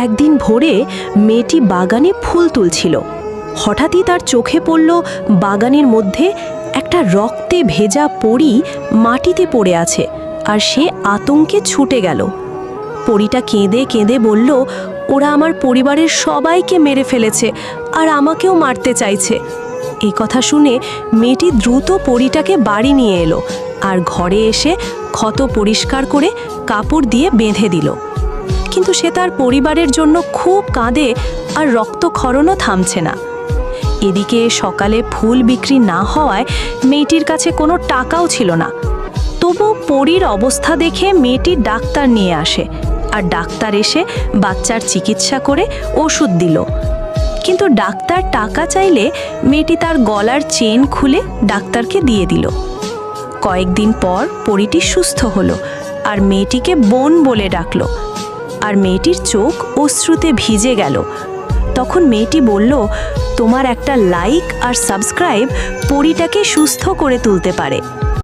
একদিন ভোরে মেয়েটি বাগানে ফুল তুলছিল। হঠাৎই তার চোখে পড়ল বাগানের মধ্যে একটা রক্তে ভেজা পরী মাটিতে পড়ে আছে, আর সে আতঙ্কে ছুটে গেল। পরীটা কেঁদে কেঁদে বলল, ওরা আমার পরিবারের সবাইকে মেরে ফেলেছে আর আমাকেও মারতে চাইছে। এই কথা শুনে মেয়েটি দ্রুত পরীটাকে বাড়ি নিয়ে এলো আর ঘরে এসে ক্ষত পরিষ্কার করে কাপড় দিয়ে বেঁধে দিল। কিন্তু সে তার পরিবারের জন্য খুব কাঁদে আর রক্তক্ষরণও থামছে না। এদিকে সকালে ফুল বিক্রি না হওয়ায় মেয়েটির কাছে কোনো টাকাও ছিল না। তবু পরীর অবস্থা দেখে মেয়েটি ডাক্তার নিয়ে আসে, আর ডাক্তার এসে বাচ্চার চিকিৎসা করে ওষুধ দিল। কিন্তু ডাক্তার টাকা চাইলে মেয়েটি তার গলার চেন খুলে ডাক্তারকে দিয়ে দিল। কয়েকদিন পর পরীটি সুস্থ হলো আর মেয়েটিকে বোন বলে ডাকলো, আর মেয়েটির চোখ অশ্রুতে ভিজে গেল। তখন মেয়েটি বলল, তোমার একটা লাইক আর সাবস্ক্রাইব পরীটাকে সুস্থ করে তুলতে পারে।